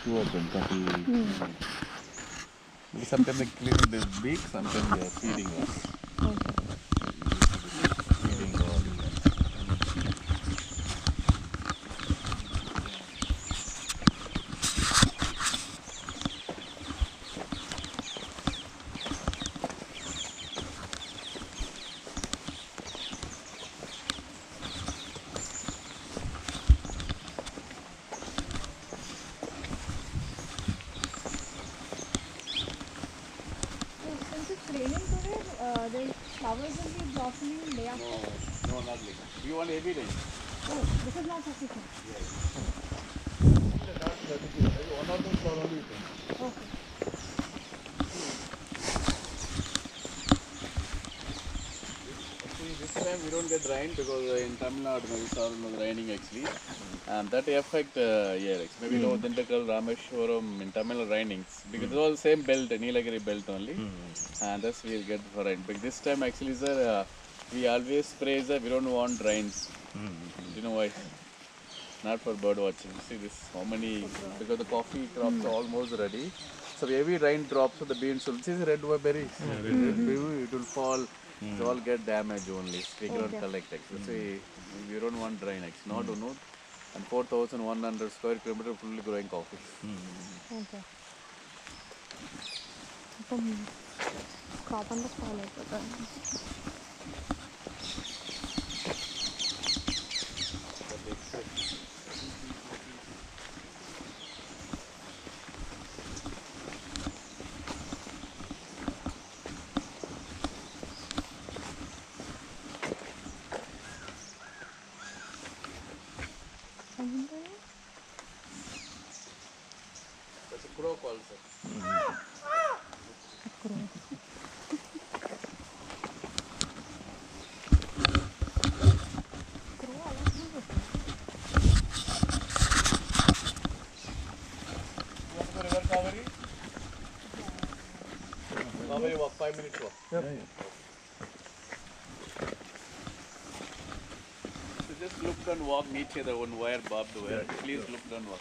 two of them, couple. Sometimes they clean this beak, sometimes they are feeding us. Feeding all. Since it's raining today, the flowers will be blossoming day after. No, not like that. Do you want heavy rain? Oh, this is not sufficient. One or two flower only you can. Okay. Actually, this time we don't get rain because in Tamil Nadu maybe Saran was raining actually. And that affect here. Maybe low Dintakal, Rameshwaram in Tamil Nadu rainings. Because it's all same belt, Nilagiri belt only. And thus we'll get for rain. But this time actually, sir, we always spray, sir, we don't want rains. Do you know why? Not for bird watching. See this, how many, because the coffee crops are almost ready. So every rain drops of the beans will, see the red berries, it will fall, it all get damaged only. We cannot collect actually. See, we don't want rain actually, not to know. And 4,100 square kilometer fully growing coffee. Okay. Crop on the fall. That's a crow call, sir. You want to go river Cauvery? Cauvery walk, 5 minutes walk. So just look and walk, meet here the one wire, barbed wire. Please look and walk.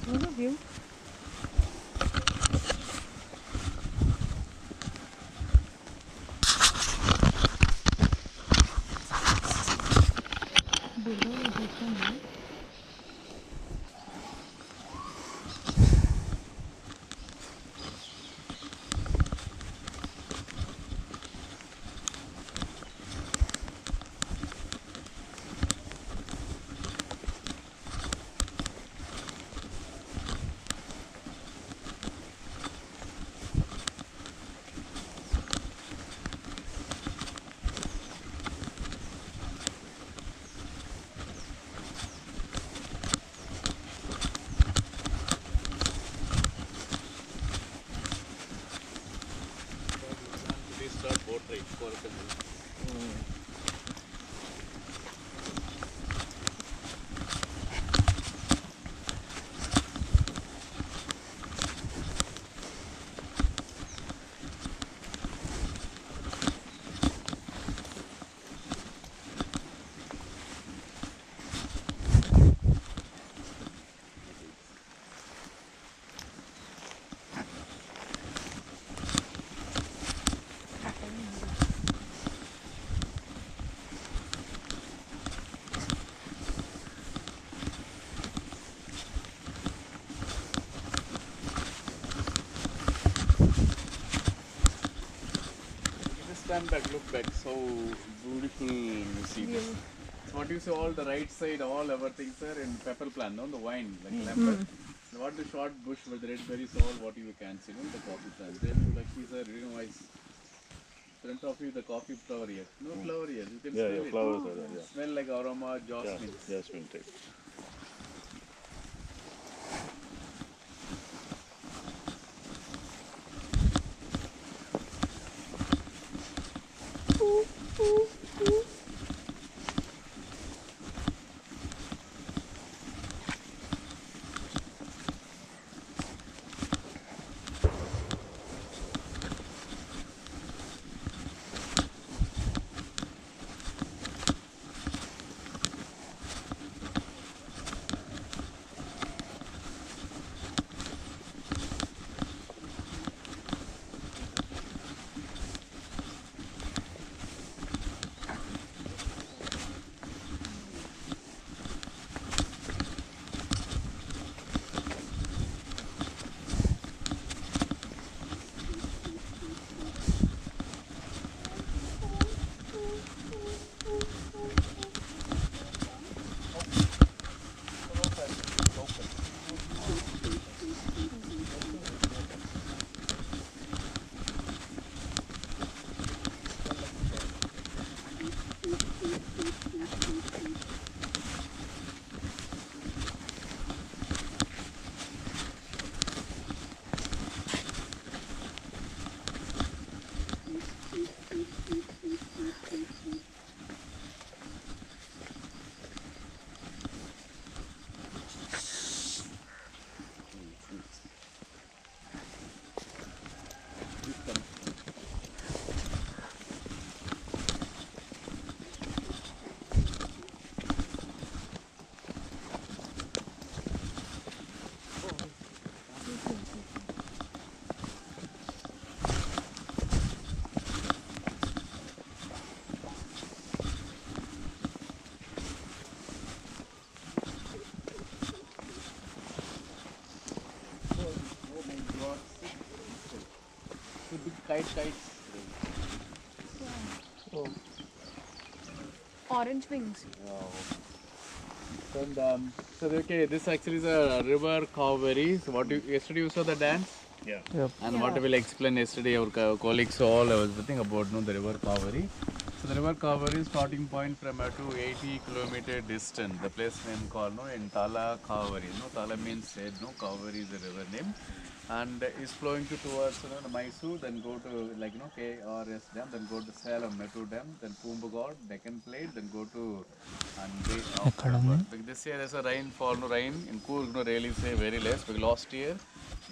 What's the view? Start boat ride. Stand back, look back, so beautiful you see this. what you see all the right side, all everything, sir, in pepper plant, no, the wine, like lemon. What the short bush with the red berries, all what you can see, no, the coffee plant. Then you like these are, you know, I front of you the coffee flower here. No flower here. You can smell it. Flowers are there. Smell like aroma, jasmine. Jasmine type. Kites. Orange wings. And so okay, this actually is a river Cauvery. So what you yesterday you saw the dance, Yeah. and what I will explain yesterday our colleagues all I was thinking about the river Cauvery. So the river Cauvery is starting point from a 280-kilometer distance. The place name called in Tala Cauvery. Tala means said. Cauvery is a river name, and is flowing towards Mysore. Then go to KRS Dam. Then go to Salem Metro Dam. Then Kumbhagad, Deccan Plate. Then go to and Bay of Bengal. Because this year there's a rainfall. Rain in Coorg. Really say very less. Because last year.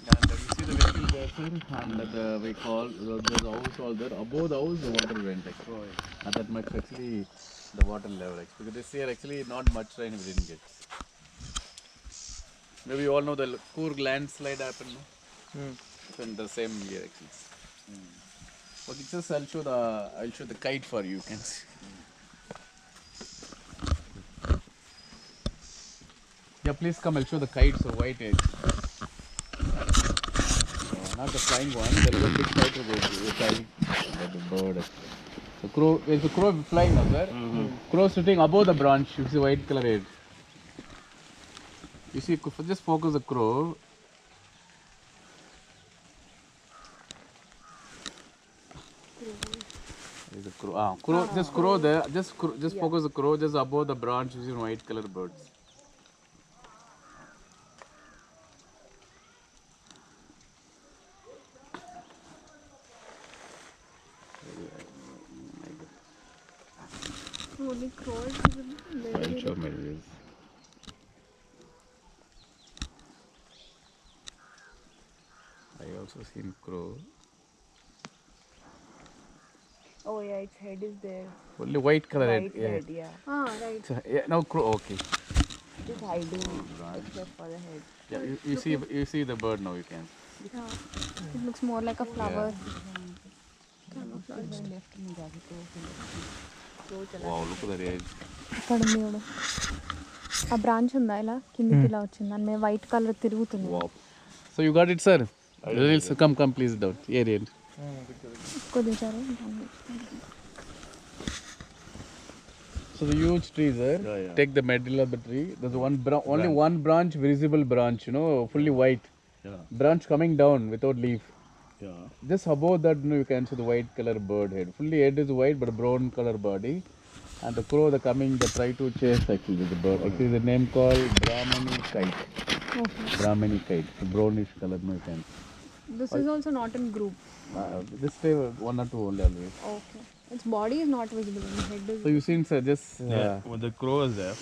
And you see the vehicle there, sir, and we call there's a house all there. Above the house, the water went not that much actually the water level. Because this year actually not much rain we didn't get. Maybe you all know the Coorg landslide happened. No? So in the same year actually. Okay, just I'll show the kite for you. You can see. Yeah, please come. I'll show the kites of white eggs. Not the flying one. There is a big kite flying like a bird. The crow. Is the crow flying now, sir? Crow sitting above the branch. You see white color head. You see, just focus the crow. There's a crow. Crow. Just crow there. Just focus the crow. Just above the branch. You see white color birds. Only crows. I'll show my views. I also seen crow. Oh yeah, its head is there. Only white color White head. head, yeah. Right. So, yeah, now crow. Okay. It is hiding except for the head. Yeah, you see the bird now. You can. Yeah. It looks more like a flower. Wow, look at the edge. ఇక్కడ ఉంది చూడు ఆ branch ఉందా ఇలా కిందికి ఇలా వచ్చింది దాని మీద వైట్ కలర్ తిరుగుతుంది Wow. So you got it, sir? Come, please down. Here. కొద్దిసారి So the huge trees there. Yeah, yeah. Take the middle of the tree. There's one only Branch. one branch, visible branch. You know, fully white. Yeah. Branch coming down without leaf. Yeah. Just above that, you can see the white color bird head. Fully head is white, but brown color body. And the crow, they try to chase actually the bird. Actually, the name called Brahmani kite. Okay. Brahmani kite, brownish color, no you can. This is also not in group. This stay one or two only always. Okay. Its body is not visible. The head is. So you seen, sir, Yeah. When the crow is there.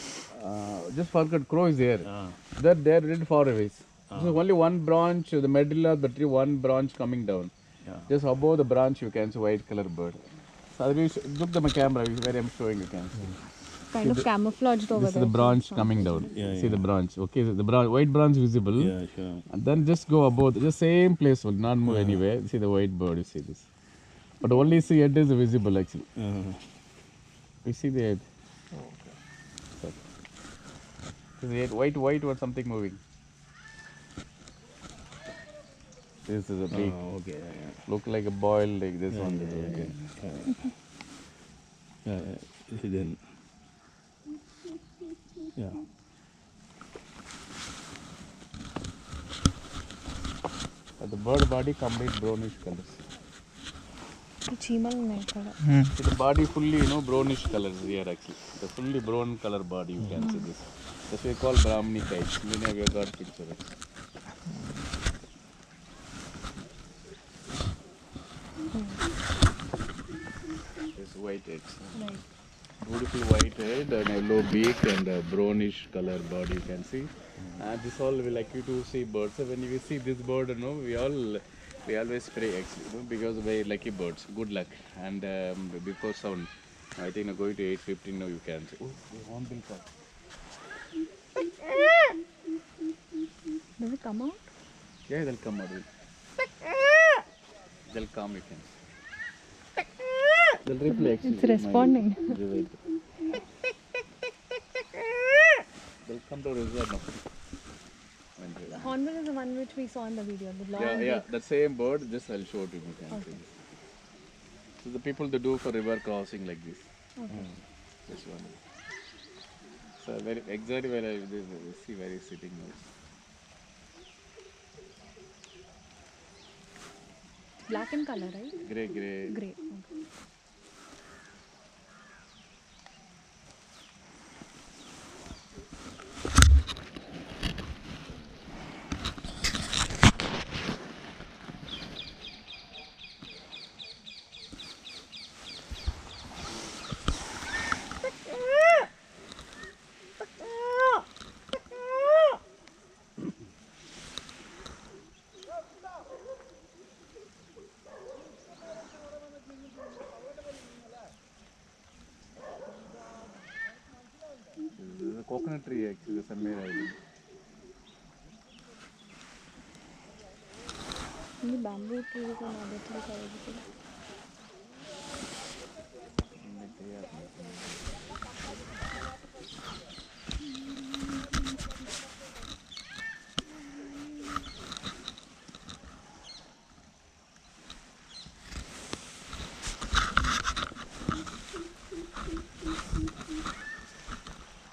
just forget crow is there. Ah. They're really far away. So only one branch, the middle of the tree, one branch coming down. Yeah. Just above the branch, you can see white color bird. So look at my camera, where I'm showing you can see. Kind of camouflaged over This is there. the branch coming down. Yeah, See yeah. the branch. Okay, so the white branch visible. Yeah, sure. And then just go above, just same place, will not move anywhere. See the white bird, you see this. But only see head is visible actually. You see the head. Okay. See the head, white or something moving. This is a big, Okay. Yeah. look like a boil like this one. Yeah. Then. Yeah. But the bird body complete brownish colors. चीमल नहीं खड़ा. See the body fully, brownish colors here actually. The fully brown color body, you can see this. That's why we call Brahmani kites. Many of you have got picture actually. This white heads. Right. Beautiful white head and yellow beak and a brownish color body, you can see. And this all we like you to see birds. So when you see this bird, we always pray actually, because very lucky birds. Good luck. And before sound, I think going to 8:15 now you can see. Oh, the hornbill call. Does it come out? Yeah, they'll come out. They'll come, you can see. They'll reply actually. It's responding. They'll come to resort now. The hornbill is the one which we saw in the video. The long Yeah, that same bird, just I'll show it to you. Can see. So the people they do for river crossing like this. This one. So very exactly where I see where he's sitting now. black in color, right? Grey. Grey. Okay. This is a coconut tree actually, somewhere I think. The bamboo trees and other trees are visible.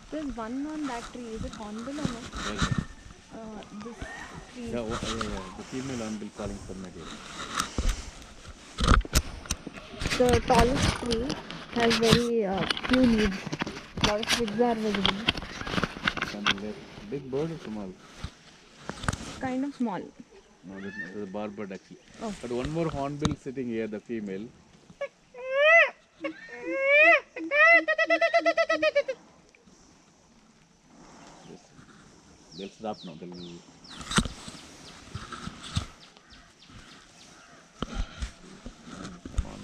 There's one on that tree. Is it hornbill or no? This tree. Yeah, the female hornbill calling for me. The tallest tree has very few leaves. Lot of twigs are visible. Big bird or small? Kind of small. No, this is a bar bird actually. Oh. But one more hornbill sitting here, the female. Yes. They'll stop now. They'll. Come on.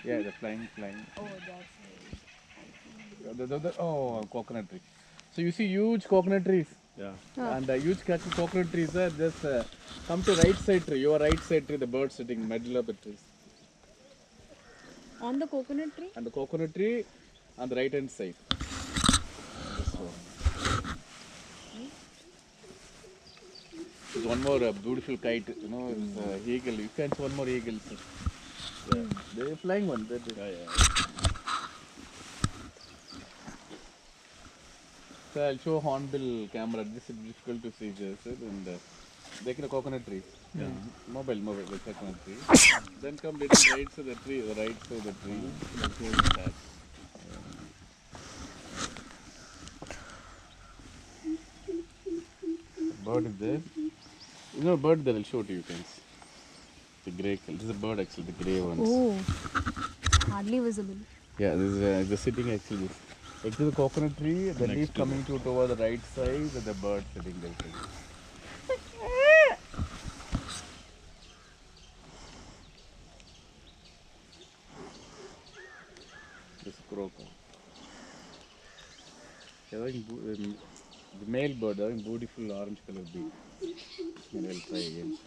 Yeah, the flying. Oh, that's Coconut tree. So you see huge coconut trees. Yeah. And huge coconut trees are just come to right side tree. Your right side tree, the bird sitting in the middle of the trees. On the coconut tree? And the coconut tree on the right hand side. This one. There's one more beautiful kite, you know, it's eagle. You can see one more eagle. Sir. Yeah. They're flying one. So I'll show hornbill camera. This is difficult to see, sir. And take a coconut tree. Yeah. Mobile, the coconut tree. Then come little right side of the tree, the right side of the tree. That. Bird is there. You know, bird there. I'll show to you guys. The grey color. This is a bird actually, the grey ones. Oh, hardly visible. Yeah, this is the sitting actually. Actually, the coconut tree, the leaf coming to toward the right side, and the bird sitting there. This croaker. The male bird having beautiful orange color beak. And I'll try again.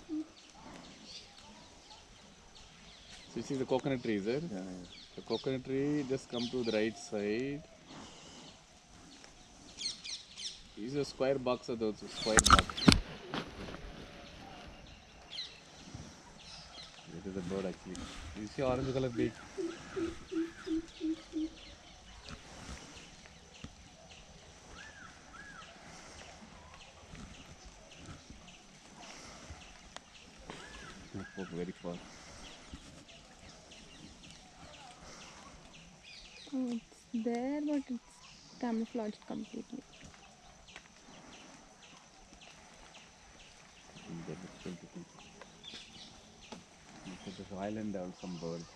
So you see the coconut tree, sir? Yeah. The coconut tree just come to the right side. These are square box of those square box. This is a bird actually. You see orange color beak. Very far. Oh, it's there, but it's camouflaged completely. This island have some birds.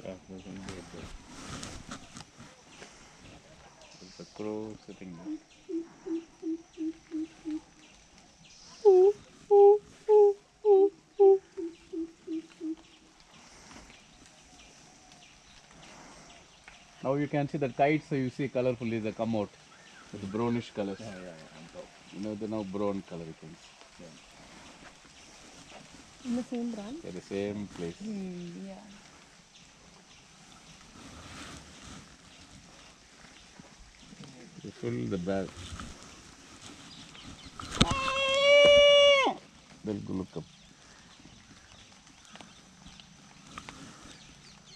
Yeah, there's one bird there. There's a crow sitting there. Now you can see the kites, so you see colorfully they come out with brownish colors. Yeah, on top. You know, they're now brown color you can see. In the same branch? They're the same place. Yeah. You fill the bag. They'll go look up.